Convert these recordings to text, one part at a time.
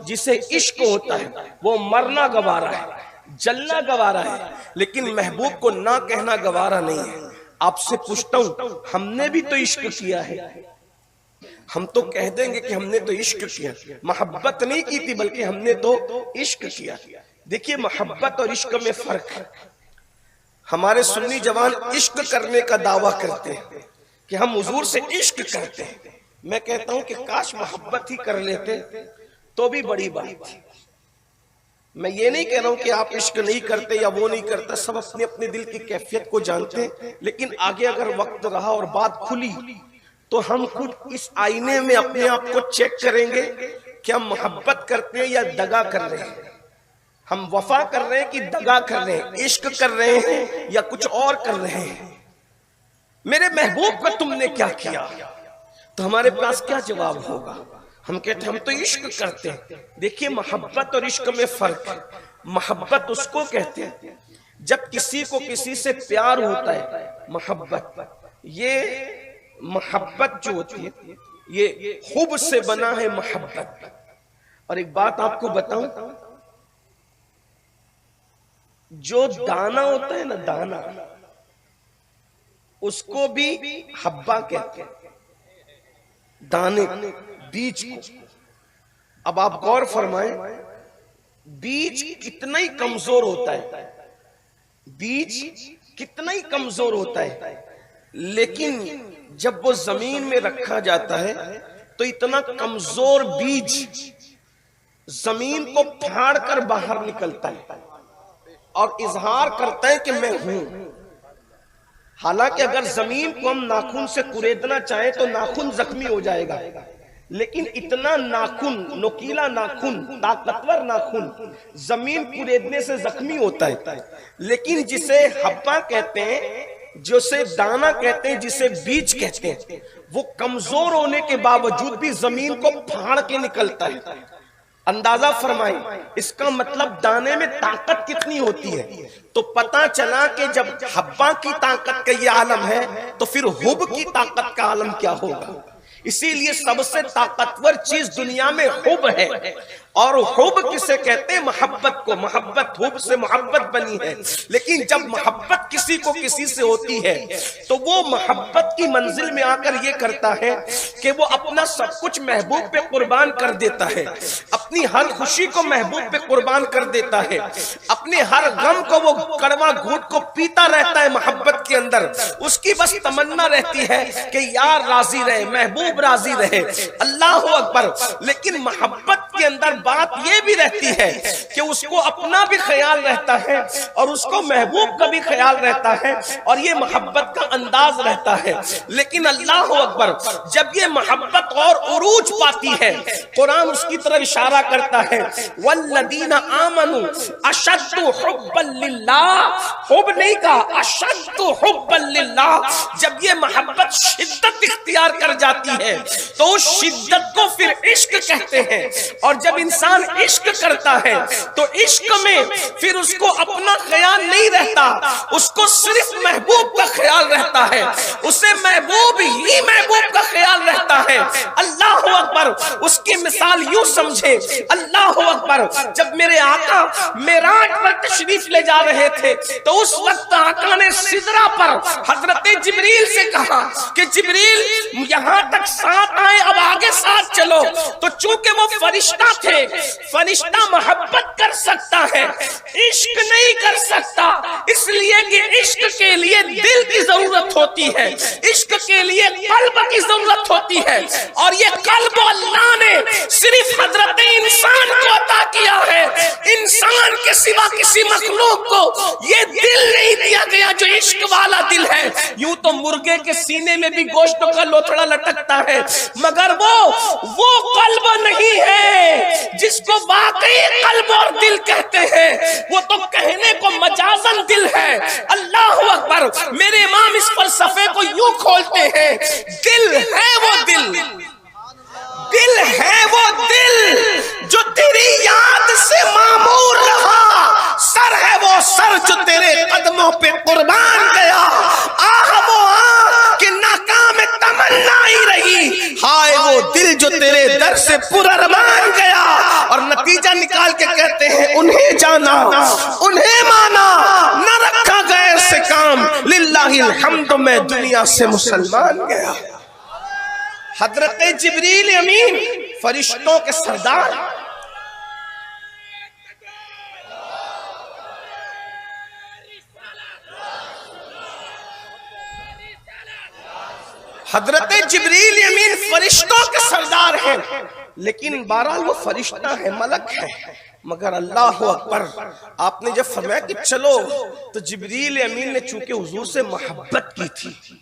जिसे इश्क होता है वो मरना गवारा है, जलना गवारा है, लेकिन महबूब को ना कहना गवारा नहीं है। आपसे पूछता हूं, हमने भी तो इश्क किया है, हम तो कह देंगे कि हमने तो इश्क किया, मोहब्बत नहीं की थी बल्कि हमने तो इश्क किया। देखिए मोहब्बत और इश्क में फर्क है। हमारे सुन्नी जवान इश्क करने का दावा करते हैं कि हम हुजूर से इश्क करते हैं। मैं कहता हूं कि काश मोहब्बत ही कर लेते तो भी बड़ी बात थी। मैं ये नहीं कह रहा हूं कि आप इश्क नहीं करते या वो नहीं करता, सब अपने अपने दिल की कैफियत को जानते हैं। लेकिन आगे अगर वक्त रहा और बात खुली तो हम खुद इस आईने में अपने आप को चेक करेंगे कि हम मोहब्बत करते हैं या दगा कर रहे हैं, हम वफा कर रहे हैं कि दगा कर रहे हैं, इश्क कर रहे हैं या कुछ और कर रहे हैं। मेरे महबूब का तुमने क्या किया, तो हमारे पास क्या जवाब होगा? हम कहते हैं हम तो इश्क करते हैं। देखिए मोहब्बत और इश्क में फर्क है। मोहब्बत उसको कहते हैं जब किसी को किसी से प्यार होता है, मोहब्बत। ये मोहब्बत जो होती है ये हुब से बना है मोहब्बत। और एक बात आपको बताऊं, जो दाना होता है ना, दाना, उसको भी हब्बा कहते हैं, दाने, बीज को। अब आप गौर फरमाएं, बीज कितना ही कमजोर होता है, बीज कितना ही कमजोर होता है, लेकिन जब वो जमीन में रखा जाता है तो इतना कमजोर बीज जमीन को फाड़ कर बाहर निकलता है और इजहार करता है कि मैं हूं। हालांकि अगर जमीन को हम नाखून से कुरेदना चाहें तो नाखून जख्मी हो जाएगा, लेकिन इतना नाखून, नोकीला नाखून, ताकतवर नाखून जमीन कुरेदने से जख्मी होता है। लेकिन जिसे हब्बा कहते हैं, जिसे दाना कहते हैं, जिसे बीज कहते हैं, वो कमजोर होने के बावजूद भी जमीन को फाड़ के निकलता है। अंदाजा फरमाएं, इसका मतलब दाने में ताकत कितनी होती है। तो पता चला कि जब हब्बा की ताकत का ये आलम है तो फिर हुब की ताकत का आलम क्या होगा। इसीलिए सबसे ताकतवर चीज दुनिया में हुब है। और हुब किसे कहते हैं? मोहब्बत को। मोहब्बत, हुब से मोहब्बत बनी है। लेकिन जब मोहब्बत किसी को किसी से होती है तो वो मोहब्बत की मंजिल में आकर ये करता है कि वो अपना सब कुछ महबूब पे कुर्बान कर देता है, अपनी हर खुशी को महबूब पे कुर्बान कर देता है, अपने हर गम को वो कड़वा घूंट को पीता रहता है मोहब्बत के अंदर। उसकी बस तमन्ना रहती है कि यार राजी रहे, महबूब राजी रहे, अल्लाह अकबर। लेकिन मोहब्बत के अंदर बात यह भी रहती है कि उसको अपना भी ख्याल रहता है और उसको महबूब का भी ख्याल रहता है, और ये मोहब्बत का अंदाज रहता है। लेकिन अल्लाह अकबर, जब ये मोहब्बत और उरूज पाती है, कुरान उसकी तरफ इशारा करता है, वल्लदीना आमनू अशद्दु हुब्बन लिल्लाह। हुब नहीं कहा, अशद्दु हुब्बन लिल्लाह। जब ये मोहब्बत शिद्दत इख्तियार कर जाती है तो उस शिद्दत को फिर इश्क कहते हैं। और जब इंसान इश्क करता है तो इश्क में फिर उसको अपना ख्याल नहीं रहता, उसको सिर्फ महबूब का ख्याल रहता है, उसे महबूब ही महबूब का ख्याल रहता है। अल्लाह अकबर। उसकी मिसाल यूं समझे, अल्लाह अकबर, जब मेरे आका मेराज पर तशरीफ ले जा रहे थे तो उस वक्त आका ने सिदरा पर हजरत जिब्रील से कहा कि जिब्रील यहां तक साथ आए, अब आगे साथ चलो। तो चूंकि वो फरिश्ता थे, फरिश्ता मोहब्बत कर सकता है, इश्क नहीं कर सकता, इसलिए कि इश्क के लिए दिल की जरूरत होती है, इश्क के लिए कल्ब की जरूरत होती है। और ये कल्ब अल्लाह ने सिर्फ हजरत इंसान को अता किया है। इंसान के सिवा किसी मखलूक को ये दिल नहीं दिया गया जो इश्क वाला दिल है। यूं तो मुर्गे के सीने में भी गोश्त का लोथड़ा लटकता है, मगर वो कल्ब नहीं है जिसको वाकई कल्ब और दिल कहते हैं। वो तो कहने को मजाजन दिल है। अल्लाह अकबर। मेरे इमाम इस फलसफे को यूं खोलते हैं, दिल है वो दिल, दिल है वो दिल जो तेरी याद से मामूर रहा, सर है वो सर जो तेरे कदमों पे कुर्बान गया, आह वो आह कि नाकाम तमन्ना ही रही, हाय वो दिल जो तेरे दर से पुररमान गया और न नतीजा निकाल के कहते हैं उन्हें जाना उन्हें माना, न रखा गए से काम, लिल्लाहिल हम्द मैं दुनिया से मुसलमान गया। हजरत जिब्रील अमीन फरिश्तों के सरदार, हजरत जिब्रील अमीन फरिश्तों के सरदार हैं, लेकिन बहरहाल वो फरिश्ता है, मलक है, मगर अल्लाह अकबर। आपने जब फरमाया कि चलो, तो जिब्रील अमीन ने चूंकि हुजूर से मोहब्बत की थी,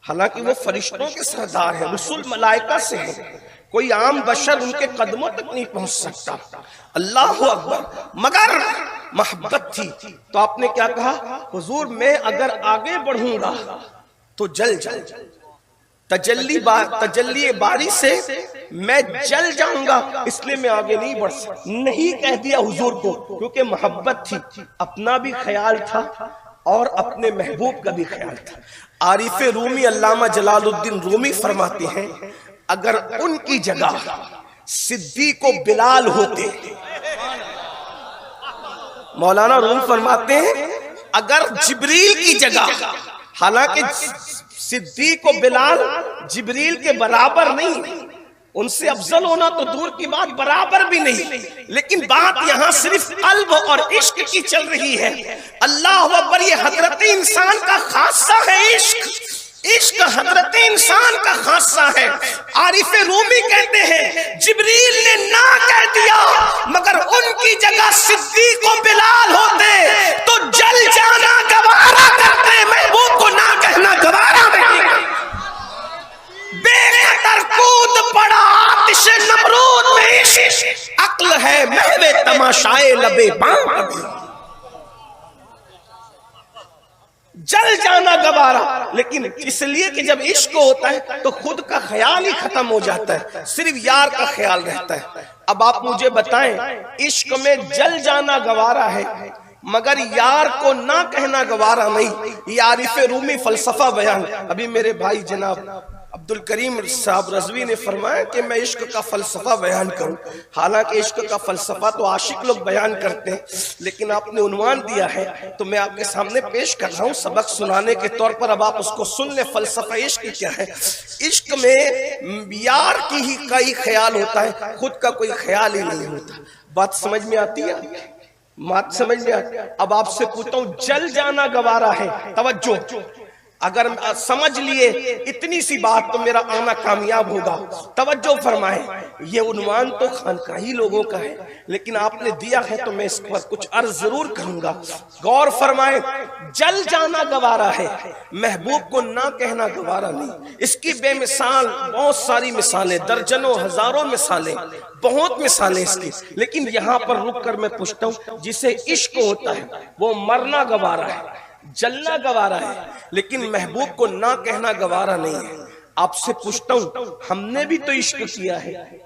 हालांकि वो फरिश्तों के सरदार हैं, रसूल मलाइका से हैं, कोई आम बशर उनके कदमों तक नहीं पहुंच सकता, अल्लाह अकबर, मगर मोहब्बत थी। तो आपने क्या कहा, हुजूर मैं अगर आगे बढ़ूंगा तो जल तजल्ली बारी से मैं जल जाऊंगा, इसलिए मैं आगे नहीं बढ़ सकता। नहीं कह दिया हुजूर को, क्योंकि मोहब्बत थी, अपना भी ख्याल था और अपने महबूब का भी ख्याल था। आरिफ रूमी अल्लामा जलालुद्दीन रूमी फरमाते हैं, अगर उनकी जगह सिद्दीक को बिलाल होते, मौलाना रूम फरमाते हैं अगर जिब्रील की जगह, हालांकि सिद्दीक को बिलाल जिब्रील के बराबर नहीं, उनसे अफजल होना तो दूर की बात, बराबर भी नहीं, लेकिन बात यहाँ सिर्फ कल्ब और इश्क की चल रही है। अल्लाह अकबर, ये हजरत इंसान का खासा है, इश्क हजरत इंसान का खासा है। आरिफ रूमी कहते हैं जिब्रील ने ना कह दिया, मगर उनकी जगह सिद्दीक को बिलाल होते तो जल जाना गवारा करते, महबूब को ना कहना गवारा नहीं। बेखतर कूद पड़ा आतिश नमरूद में इश्क, अक्ल है महवे तमाशाए लबे बां, जल जाना गवारा। लेकिन इसलिए कि जब इश्क होता है तो खुद का ख्याल ही खत्म हो जाता है, सिर्फ यार का ख्याल रहता है। अब आप मुझे बताएं, इश्क में जल जाना गवारा है, मगर यार को ना कहना गवारा नहीं। ये आरिफ रूमी फलसफा बयान, अभी मेरे भाई जनाब अब्दुल करीम साहब रजवी ने फरमाया कि मैं इश्क का फलसफा बयान करूं। हालांकि इश्क का फलसफा तो आशिक लोग बयान करते हैं, लेकिन आपने उन्वान दिया है तो मैं आपके सामने पेश कर रहा हूं सबक सुनाने के तौर पर। अब आप उसको सुन ले, फलसफा इश्क क्या है। इश्क में यार की ही का ही ख्याल होता है, खुद का कोई ख्याल ही नहीं होता। बात समझ में आती है? बात समझ में आती है? अब आपसे पूछता हूं, जल जाना गवारा है, तवज्जो, अगर समझ लिए इतनी सी बात तो मेरा आना कामयाब होगा। तवज्जो फरमाए, ये उन्वान तो खानकाही लोगों का है, लेकिन आपने दिया है तो मैं इस पर कुछ अर्ज जरूर करूंगा। गौर फरमाए, जल जाना गवारा है, महबूब को ना कहना गवारा नहीं। इसकी बेमिसाल बहुत सारी मिसालें, दर्जनों हजारों मिसालें, बहुत मिसालें इसकी, लेकिन यहाँ पर रुक कर मैं पूछता हूँ, जिसे इश्क होता है वो मरना गवारा है, जलना गवारा है, लेकिन महबूब को ना कहना गवारा नहीं है। आपसे पूछता हूं, हमने भी तो इश्क किया है,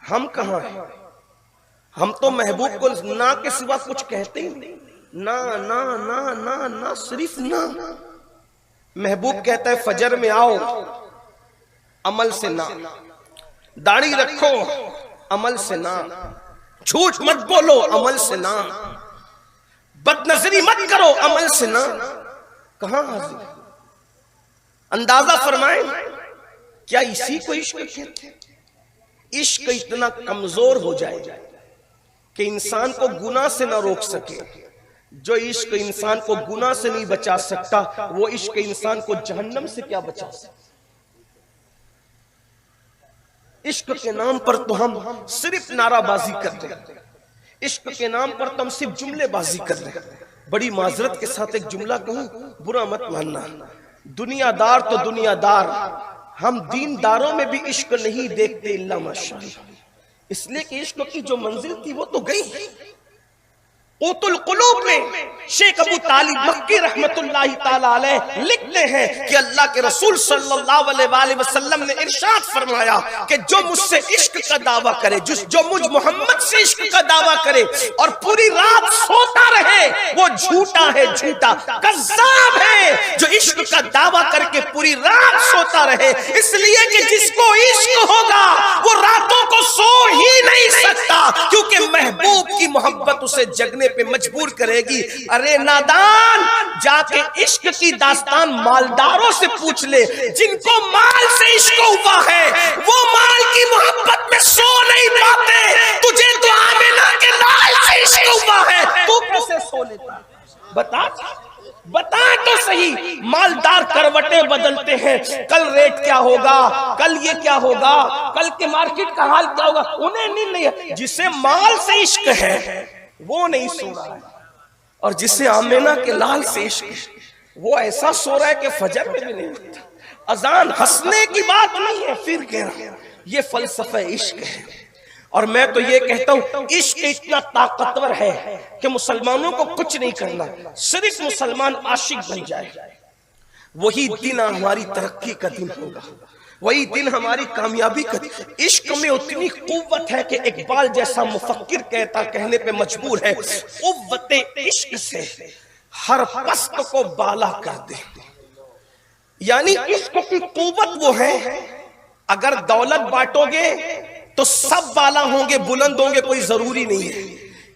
हम कहां हैं? हम तो महबूब को ना के सिवा कुछ कहते ही नहीं, ना ना ना ना ना, सिर्फ ना। महबूब कहता है फजर में आओ, अमल से ना, दाढ़ी रखो, अमल से ना, झूठ मत बोलो, अमल से ना, बदनजरी मत करो, अमल से ना। कहां हाजिर? अंदाजा फरमाएं, क्या इसी को इश्क कहते हैं? इश्क इतना कमजोर हो जाए कि इंसान को गुनाह से ना रोक सके। जो इश्क इंसान को गुनाह से नहीं बचा सकता, वो इश्क इंसान को जहन्नम से क्या बचा सकता? इश्क के नाम पर तो हम सिर्फ नाराबाजी करते हैं, इश्क के नाम पर तो हम सिर्फ जुमलेबाजी कर रहे हैं। बड़ी माजरत के साथ एक जुमला कहूं, बुरा मत मानना, दुनियादार तो दुनियादार, हम दीनदारों में भी इश्क नहीं देखते इल्ला माशाअल्लाह, इसलिए कि इश्क की जो मंजिल थी वो तो गई। ऊतुल कुलूब में शेख अबू तालिब मक्की रहमतुल्लाहि ताला अलैह लिखते हैं कि अल्लाह के रसूल सल्लल्लाहु अलैहि वसल्लम ने इरशाद फरमाया कि जो मुझसे इश्क का दावा करे, जो मुझ मोहम्मद से इश्क का दावा करे और पूरी रात सोता रहे, वो झूठा है, झूठा कज़्ज़ाब है जो इश्क का दावा करके पूरी रात सोता रहे। इसलिए कि जिसको इश्क होगा वो रातों को सो ही नहीं सकता, क्योंकि महबूब की मोहब्बत उसे जगने पे मजबूर करेगी। अरे नादान, जाके इश्क की दास्तान मालदारों से पूछ ले, जिनको माल से इश्क हुआ है वो माल की मोहब्बत में सो नहीं पाते। तुझे तो आमिना के लाल से इश्क हुआ है, तू कैसे सो लेता? बता बता तो सही। मालदार करवटें बदलते हैं, कल रेट क्या होगा, कल ये क्या होगा, कल के मार्केट का हाल क्या होगा, उन्हें नींद नहीं है। जिसे माल से इश्क है वो नहीं सो रहा है, और जिसे आमिना के लाल से इश्क वो ऐसा सो रहा है कि फजर में भी नहीं उठता। अजान हंसने की बात नहीं है, फिर कह रहा ये फलसफा इश्क है। और मैं तो ये कहता हूं इश्क इतना ताकतवर है कि मुसलमानों को कुछ नहीं करना, सिर्फ मुसलमान आशिक बन जाए, वही दिन हमारी तरक्की का दिन होगा, वही दिन हमारी कामयाबी का। इश्क में उतनी कुव्वत है कि इकबाल जैसा मुफक्किर कहने पे मजबूर है, कुव्वते इश्क से हर पस्त को बाला कर दे। यानी इश्क की कुव्वत वो है, अगर दौलत बांटोगे तो सब बाला होंगे, बुलंद होंगे, कोई जरूरी नहीं है।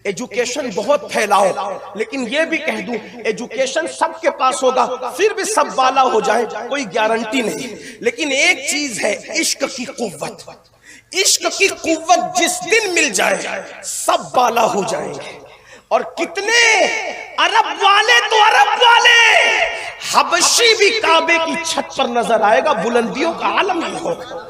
एजुकेशन बहुत फैलाओ, लेकिन ये भी कह दूं एजुकेशन सबके पास होगा फिर भी सब बाला हो जाए, कोई गारंटी नहीं। लेकिन एक चीज है, इश्क की कुव्वत। इश्क की कुव्वत जिस दिन मिल जाए सब बाला हो जाएंगे। और कितने अरब वाले तो अरब वाले, हबशी भी काबे की छत पर नजर आएगा, बुलंदियों का आलम ही होगा।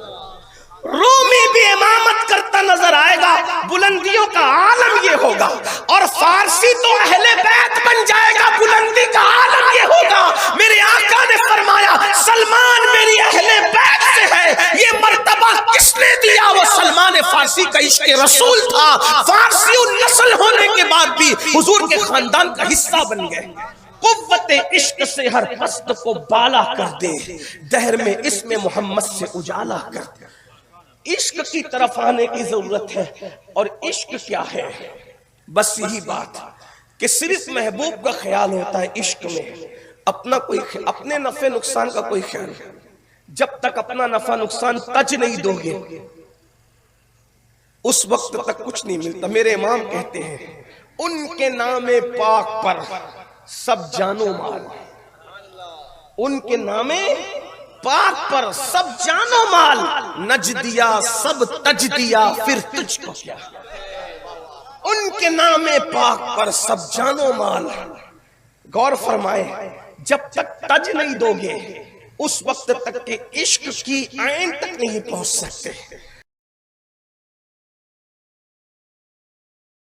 रूमी भी इमामत करता नजर आएगा, बुलंदियों का आलम ये होगा। और फारसी तो अहले बैत बन जाएगा, बुलंदी का आलम ये होगा। मेरे आका ने फरमाया सलमान मेरी अहले बैत से है। ये मर्तबा किसने दिया? वो सलमान फारसी का इश्क रसूल था। फारसी नस्ल होने के बाद भी हुजूर के खानदान का हिस्सा बन गए। कुव्वते इश्क से हर पस्त को बाला कर दे, दहर में इसमें मोहम्मद से उजाला कर दे। इश्क की तरफ आने की जरूरत है। और इश्क क्या है? बस यही बात कि सिर्फ महबूब का ख्याल होता है इश्क में, अपना कोई अपने नफे नुकसान का कोई ख्याल नहीं। जब तक अपना नफा नुकसान तज नहीं दोगे उस वक्त तक कुछ नहीं मिलता। मेरे इमाम कहते हैं उनके नामे पाक पर सब जानो माल, उनके नामे पाक पर सब जानो माल, नज दिया सब तज दिया फिर तुझको क्या। उनके नामे पाक पर सब जानो माल। गौर फरमाए, जब तक तज नहीं दोगे उस वक्त तक के इश्क की आइन तक नहीं पहुंच सकते।